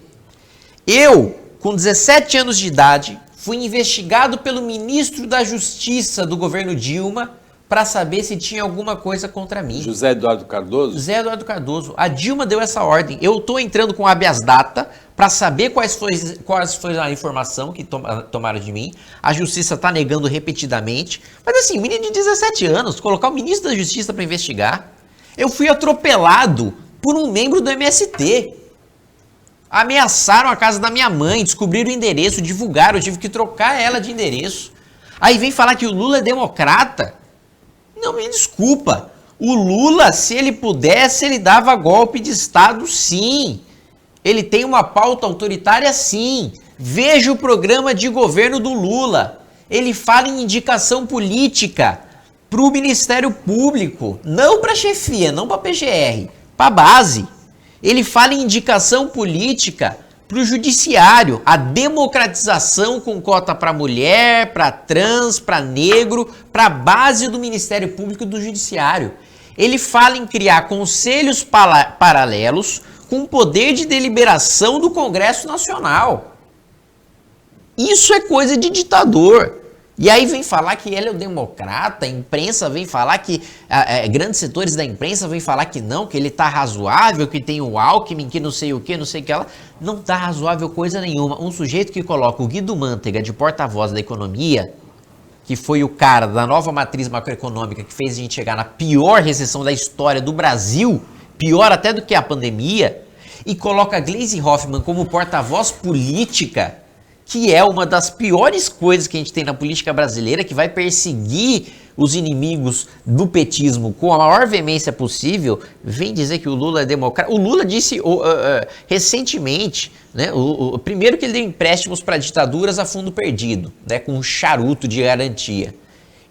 Eu, com 17 anos de idade, fui investigado pelo ministro da Justiça do governo Dilma para saber se tinha alguma coisa contra mim. José Eduardo Cardoso? José Eduardo Cardoso. A Dilma deu essa ordem. Eu estou entrando com habeas data para saber quais foi a informação que tomaram de mim. A Justiça está negando repetidamente. Mas assim, um menino de 17 anos, colocar o ministro da Justiça para investigar. Eu fui atropelado por um membro do MST. Ameaçaram a casa da minha mãe, descobriram o endereço, divulgaram, eu tive que trocar ela de endereço. Aí vem falar que o Lula é democrata. Não, me desculpa. O Lula, se ele pudesse, ele dava golpe de Estado, sim. Ele tem uma pauta autoritária, sim. Veja o programa de governo do Lula. Ele fala em indicação política para o Ministério Público, não para a chefia, não para a PGR, para a base. Ele fala em indicação política para o judiciário, a democratização com cota para mulher, para trans, para negro, para a base do Ministério Público e do Judiciário. Ele fala em criar conselhos paralelos com poder de deliberação do Congresso Nacional. Isso é coisa de ditador. E aí vem falar que ele é o democrata, a imprensa vem falar que, grandes setores da imprensa vem falar que não, que ele tá razoável, que tem o Alckmin, que não sei o que ela. Não tá razoável coisa nenhuma. Um sujeito que coloca o Guido Mantega de porta-voz da economia, que foi o cara da nova matriz macroeconômica que fez a gente chegar na pior recessão da história do Brasil, pior até do que a pandemia, e coloca a Gleisi Hoffmann como porta-voz política, que é uma das piores coisas que a gente tem na política brasileira, que vai perseguir os inimigos do petismo com a maior veemência possível, vem dizer que o Lula é democrata. O Lula disse recentemente, né, primeiro que ele deu empréstimos para ditaduras a fundo perdido, né, com um charuto de garantia.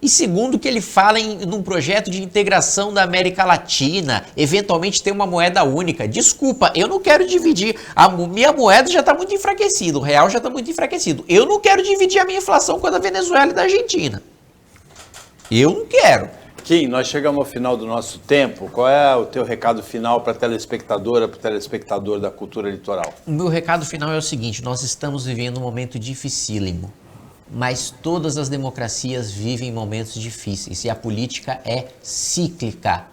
E segundo que ele fala num projeto de integração da América Latina, eventualmente ter uma moeda única. Desculpa, eu não quero dividir. A minha moeda já está muito enfraquecida, o real já está muito enfraquecido. Eu não quero dividir a minha inflação com a da Venezuela e da Argentina. Eu não quero. Kim, nós chegamos ao final do nosso tempo. Qual é o teu recado final para a telespectadora, para o telespectador da Cultura Litoral? O meu recado final é o seguinte: nós estamos vivendo um momento dificílimo. Mas todas as democracias vivem momentos difíceis e a política é cíclica.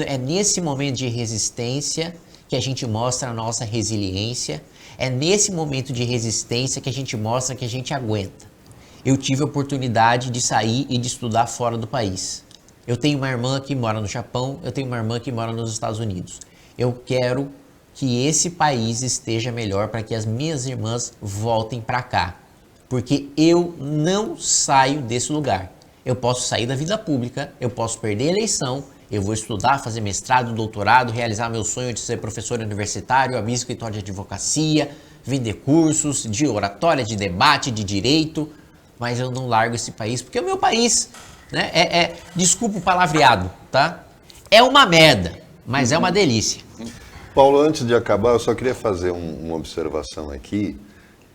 É nesse momento de resistência que a gente mostra a nossa resiliência, é nesse momento de resistência que a gente mostra que a gente aguenta. Eu tive a oportunidade de sair e de estudar fora do país. Eu tenho uma irmã que mora no Japão, eu tenho uma irmã que mora nos Estados Unidos. Eu quero que esse país esteja melhor para que as minhas irmãs voltem para cá. Porque eu não saio desse lugar. Eu posso sair da vida pública, eu posso perder a eleição, eu vou estudar, fazer mestrado, doutorado, realizar meu sonho de ser professor universitário, abrir escritório de advocacia, vender cursos de oratória, de debate, de direito, mas eu não largo esse país, porque é o meu país. né? Desculpa o palavreado, tá? É uma merda, mas é uma delícia. Paulo, antes de acabar, eu só queria fazer uma observação aqui,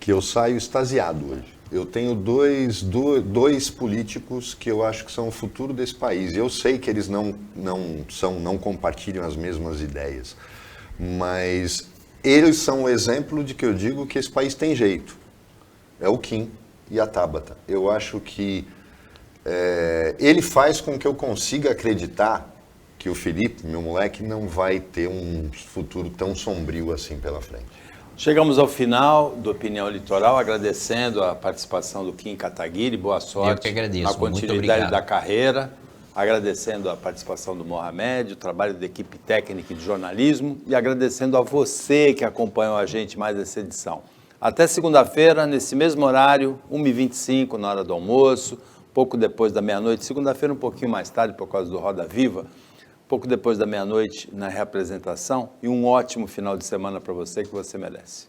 que eu saio extasiado hoje. Eu tenho dois políticos que eu acho que são o futuro desse país. Eu sei que eles não compartilham as mesmas ideias, mas eles são o exemplo de que eu digo que esse país tem jeito. É o Kim e a Tabata. Eu acho que ele faz com que eu consiga acreditar que o Felipe, meu moleque, não vai ter um futuro tão sombrio assim pela frente. Chegamos ao final do Opinião Litoral, agradecendo a participação do Kim Kataguiri, boa sorte. Eu que agradeço, na continuidade da carreira, agradecendo a participação do Mohamed, o trabalho da equipe técnica de jornalismo e agradecendo a você que acompanhou a gente mais essa edição. Até segunda-feira, nesse mesmo horário, 1h25, na hora do almoço, pouco depois da meia-noite, segunda-feira um pouquinho mais tarde por causa do Roda Viva, pouco depois da meia-noite na reapresentação, e um ótimo final de semana para você que você merece.